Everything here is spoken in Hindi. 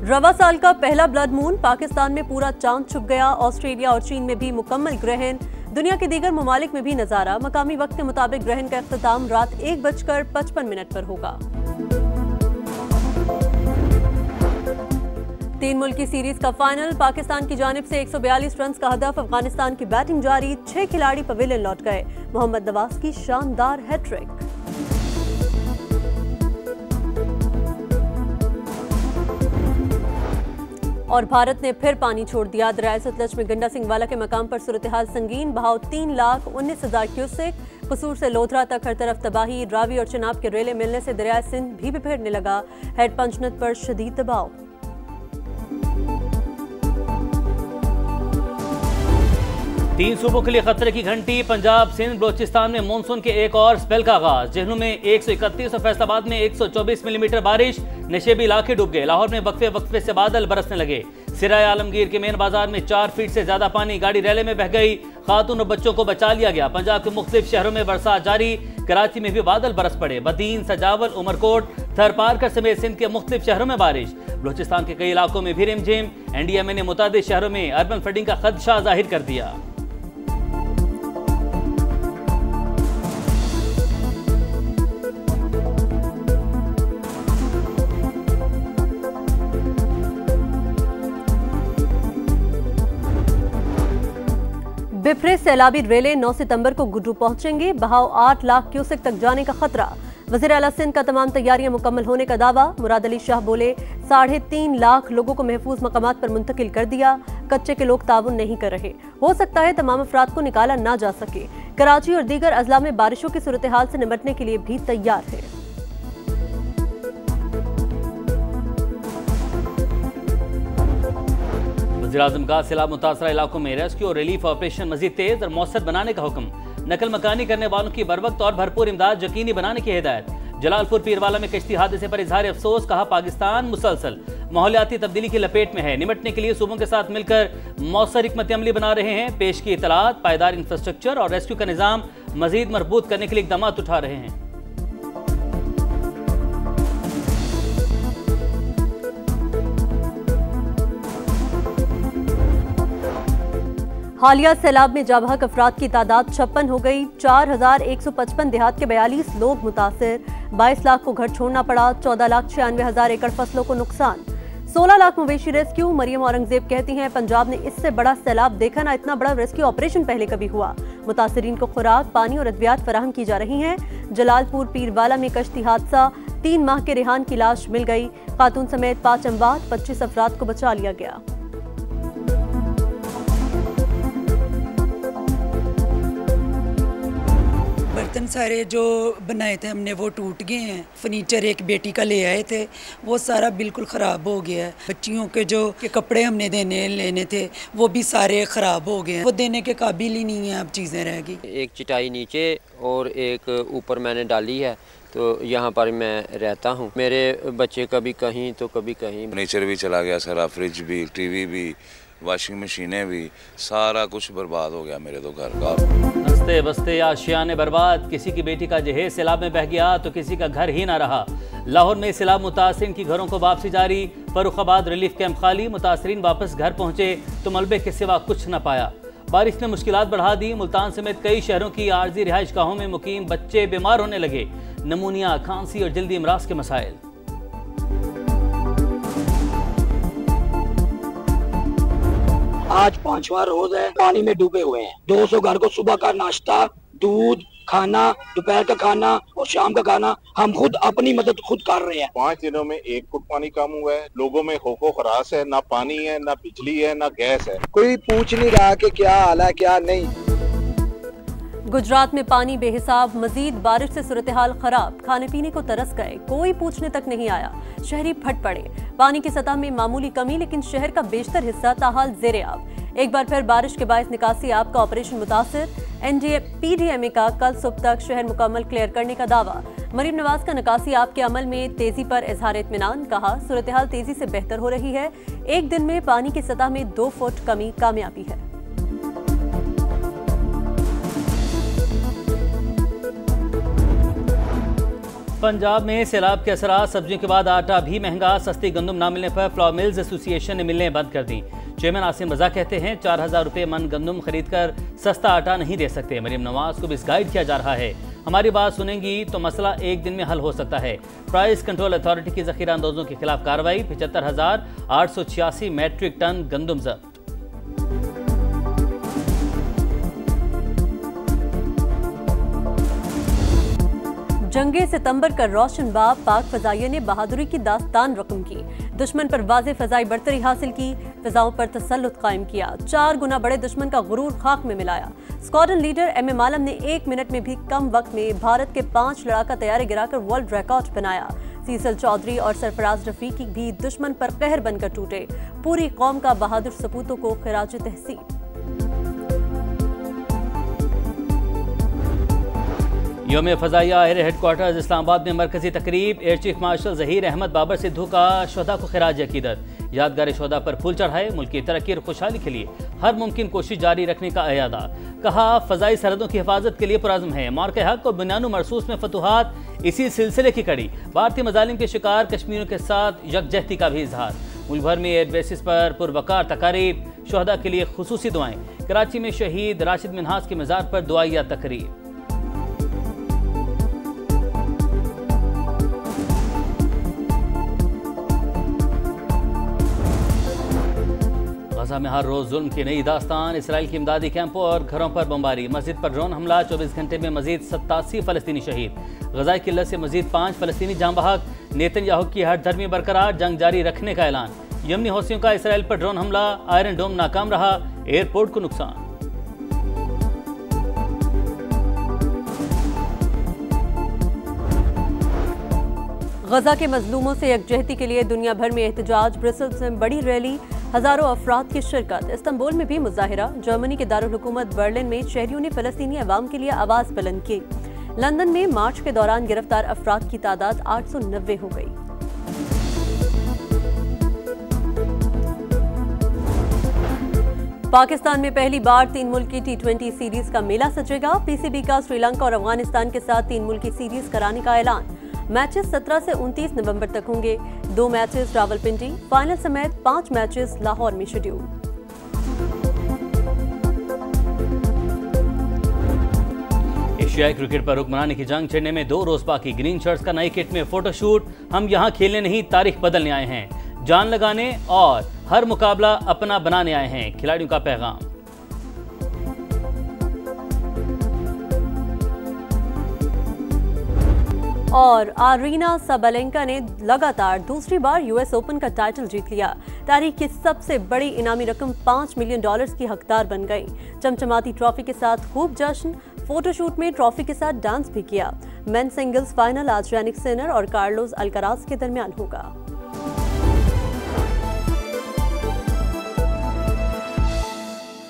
रवा साल का पहला ब्लड मून, पाकिस्तान में पूरा चांद छुप गया। ऑस्ट्रेलिया और चीन में भी मुकम्मल ग्रहण, दुनिया के दीगर ममालिक में भी नजारा। मकामी वक्त के मुताबिक ग्रहण का इख्तिताम रात 1:55 पर होगा। 3 मुल्की सीरीज का फाइनल, पाकिस्तान की जानिब से 142 रन का हदफ। अफगानिस्तान की बैटिंग जारी, 6 खिलाड़ी पवेलियन लौट गए। मोहम्मद नवाज की शानदार हैट्रिक। और भारत ने फिर पानी छोड़ दिया। दरियाए सतलज में गंडा सिंह वाला के मकाम पर सूरत-ए-हाल संगीन, बहाव 3,19,000 क्यूसेक। कसूर से लोधरा तक हर तरफ तबाही। रावी और चिनाब के रेले मिलने से दरियाए सिंध भी बिफेरने लगा। हेड पंचनद पर शदीद दबाव। तीन सूबों के लिए खतरे की घंटी, पंजाब, सिंध, बलोचिस्तान में मानसून के एक और स्पेल का आगाज। जेहलू में 131 और फैसलाबाद में 124 मिलीमीटर बारिश, नशेबी इलाके डूब गए। लाहौर में वक्फे वक्फे से बादल बरसने लगे। सिराय आलमगीर के मेन बाजार में 4 फीट से ज्यादा पानी, गाड़ी रैले में बह गई। खातून और बच्चों को बचा लिया गया। पंजाब के मुख्तलिफ शहरों में बरसात जारी, कराची में भी बादल बरस पड़े। बदीन, सजावल, उमरकोट, थरपारकर समेत सिंध के मुख्तलिफ शहरों में बारिश। बलोचिस्तान के कई इलाकों में भी रिमझिम। NDMA ने मुतादिद शहरों में अर्बन फ्लडिंग का खदशा जाहिर कर दिया। बिफरे सैलाबी रेले 9 सितंबर को गुड्डू पहुंचेंगे। बहाव 8 लाख क्यूसेक तक जाने का खतरा। वज़ीर आला सिंध का तमाम तैयारियां मुकम्मल होने का दावा। मुराद अली शाह बोले 3.5 लाख लोगों को महफूज मकामात पर मुंतकिल कर दिया। कच्चे के लोग ताउन नहीं कर रहे, हो सकता है तमाम अफराद को निकाला ना जा सके। कराची और दीगर अजला में बारिशों की सूरत हाल से निपटने के लिए भी तैयार है। वज़ीर-ए-आज़म का सैलाब मुतासरा इलाकों में रेस्क्यू और रिलीफ ऑपरेशन मजीद तेज और मौसर बनाने का हुक्म। नकल मकानी करने वालों की बरवक्त और भरपूर इमदाद यकीनी बनाने की हिदायत। जलालपुर पीरवाला में कश्ती हादसे पर इजहार अफसोस, कहा पाकिस्तान मुसलसल माहौलियाती तब्दीली की लपेट में है। निपटने के लिए सूबों के साथ मिलकर मौसर हिकमत अमली बना रहे हैं। पेश की इतलात, पायदार इंफ्रास्ट्रक्चर और रेस्क्यू का निज़ाम मजीद मजबूत करने के लिए इकदाम उठा रहे हैं। हालिया सैलाब में जाबहक अफराद की तादाद 56 हो गई। 4,155 देहात के 42 लोग मुतासिर। 22 लाख को घर छोड़ना पड़ा। 14,96,000 एकड़ फसलों को नुकसान। 16 लाख मवेशी रेस्क्यू। मरियम औरंगजेब कहती हैं पंजाब ने इससे बड़ा सैलाब देखा ना, इतना बड़ा रेस्क्यू ऑपरेशन पहले कभी हुआ। मुतासिरीन को खुराक, पानी और अद्वियात फराहम की जा रही हैं। जलालपुर पीरवाला में कश्ती हादसा, 3 माह के रेहान की लाश मिल गई। खातून समेत 5 अमवात, 25 अफराद को बचा लिया गया। बर्तन सारे जो बनाए थे हमने वो टूट गए हैं। फर्नीचर एक बेटी का ले आए थे, वो सारा बिल्कुल ख़राब हो गया है। बच्चियों के जो के कपड़े हमने लेने थे वो भी सारे ख़राब हो गए हैं। वो देने के काबिल ही नहीं है, अब चीज़ें रह गई। एक चटाई नीचे और एक ऊपर मैंने डाली है, तो यहाँ पर मैं रहता हूँ। मेरे बच्चे कभी कहीं तो कभी कहीं। फर्नीचर भी चला गया सारा, फ्रिज भी, टीवी भी, वॉशिंग मशीनें भी, सारा कुछ बर्बाद हो गया मेरे तो घर का। हंसते बसते आशियाने बर्बाद। किसी की बेटी का जहेज सैलाब में बह गया तो किसी का घर ही ना रहा। लाहौर में सैलाब मुतासिरीन की घरों को वापसी जारी। फर्रुखाबाद रिलीफ कैंप खाली, मुतासिरीन वापस घर पहुंचे तो मलबे के सिवा कुछ न पाया। बारिश ने मुश्किलात बढ़ा दी। मुल्तान समेत कई शहरों की आर्जी रिहाइश गाहों में मुकीम बच्चे बीमार होने लगे। नमूनिया, खांसी और जल्दी इमराज के मसाइल। आज 5वां रोज है, पानी में डूबे हुए हैं। 200 घर को सुबह का नाश्ता, दूध, खाना, दोपहर का खाना और शाम का खाना हम खुद अपनी मदद खुद कर रहे हैं। 5 दिनों में 1 फुट पानी कम हुआ है। लोगों में खौफो खरास है, ना पानी है, ना बिजली है, ना गैस है। कोई पूछ नहीं रहा कि क्या हाल है क्या नहीं। गुजरात में पानी बेहिसाब, मजीद बारिश से सूरत हाल खराब। खाने पीने को तरस गए, कोई पूछने तक नहीं आया। शहरी फट पड़े। पानी की सतह में मामूली कमी, लेकिन शहर का बेशतर हिस्सा ताहाल जेरे आब। एक बार फिर बारिश के बायस निकासी आब का ऑपरेशन मुतासिर। PDMA का कल सुबह तक शहर मुकम्मल क्लियर करने का दावा। मरीम नवाज का निकासी आब के अमल में तेजी पर इजहार इत्मीनान, कहा सूरत हाल तेजी से बेहतर हो रही है। एक दिन में पानी की सतह में 2 फुट कमी कामयाबी है। पंजाब में सैलाब के असरात, सब्जियों के बाद आटा भी महंगा। सस्ती गंदम न मिलने पर फ्लोर मिल्स एसोसिएशन ने मिलने बंद कर दी। चेयरमैन आसिम रजा कहते हैं 4000 रुपये मन गंदम खरीद कर सस्ता आटा नहीं दे सकते। मरीम नवाज को मिसगाइड किया जा रहा है। हमारी बात सुनेंगी तो मसला एक दिन में हल हो सकता है। प्राइस कंट्रोल अथॉरिटी की जखीरा अंदाजों के खिलाफ कार्रवाई। 75,886 मैट्रिक टन गंदम जब्त। जंगे सितंबर का रोशन बाब, पाक फजाइयों ने बहादुरी की दास्तान रकम की। दुश्मन पर वाज़े फजाई बढ़तरी हासिल की, फिजाओं पर तसल्लुत कायम किया। 4 गुना बड़े दुश्मन का गुरूर खाक में मिलाया। स्क्वाड्रन लीडर MM आलम ने 1 मिनट में भी कम वक्त में भारत के 5 लड़ाका तैयारे गिराकर वर्ल्ड रिकॉर्ड बनाया। सीसल चौधरी और सरफराज रफीकी भी दुश्मन पर कहर बनकर टूटे। पूरी कौम का बहादुर सपूतों को खिराज तहसीन। योम फजाइया एयर हेडक्वार्टर्स इस्लामाबाद में मरकजी तकरीब। Air chief marshal Zaheer Ahmed Babar Sidhu का शोहदा को खिराज अकीदत। यादगार शोहदा पर फूल चढ़ाए। मुल्क की तरक्की और खुशहाली के लिए हर मुमकिन कोशिश जारी रखने का अयादा। कहा फजाई सरहदों की हिफाजत के लिए पुरज़्म है। मौक़े हक और बुनियानु मरसूस में फतूहात इसी सिलसिले की कड़ी। भारतीय मजालिम के शिकार कश्मीरियों के साथ यकजहती का भी इजहार। मुल्क भर में एयर बेसिस पर पुरवकार तकारीब। शोहदा के लिए खुसूसी दुआएं। कराची में शहीद राशिद मिन्हास के मज़ार पर दुआइया तकरीब। गजा में हर रोज जुल्म की नई दास्तान। इसराइल की इमदादी कैंपों और घरों पर बमबारी। मस्जिद पर ड्रोन हमला। 24 घंटे में मजीद 87 फलस्तीनी शहीद। गजा की किल्लत से मजीद 5 फलस्तीनी जाँ बहक। नेतन्याहू की हर धर्मी बरकरार, जंग जारी रखने का ऐलान। यमनी हौसियों का इसराइल पर ड्रोन हमला। आयरन डोम नाकाम रहा। एयरपोर्ट को नुकसान। गजा के मजलूमों से यकजहती के लिए दुनिया भर में एहतजाज। ब्रसेल्स में बड़ी रैली, हजारों अफराद की शिरकत। इस्तांबुल में भी मुजाहिरा। जर्मनी के दारुल हुकूमत बर्लिन में शहरियों ने फलस्तीनी अवाम के लिए आवाज बुलंद की। लंदन में मार्च के दौरान गिरफ्तार अफराद की तादाद 890 हो गई। पाकिस्तान में पहली बार 3 मुल्की T20 सीरीज का मेला सजेगा। PCB का श्रीलंका और अफगानिस्तान के साथ 3 मुल्की सीरीज कराने का ऐलान। मैचेस 17 से 29 नवंबर तक होंगे। 2 मैचेस रावलपिंडी, फाइनल समेत 5 मैचेस लाहौर में शेड्यूल। एशियाई क्रिकेट पर हुक्मरानी की जंग छिड़ने में 2 रोज बाकी। ग्रीन शर्ट्स का नई किट में फोटोशूट। हम यहां खेलने नहीं, तारीख बदलने आए हैं। जान लगाने और हर मुकाबला अपना बनाने आए हैं। खिलाड़ियों का पैगाम। और आरीना साबालेंका ने लगातार दूसरी बार US ओपन का टाइटल जीत लिया। तारीख की सबसे बड़ी इनामी रकम $5 मिलियन की हकदार बन गई। चमचमाती ट्रॉफी के साथ खूब जश्न। फोटोशूट में ट्रॉफी के साथ डांस भी किया। मेन सिंगल्स फाइनल आज यानिक सिनर और कार्लोस अल्काराज के दरमियान होगा।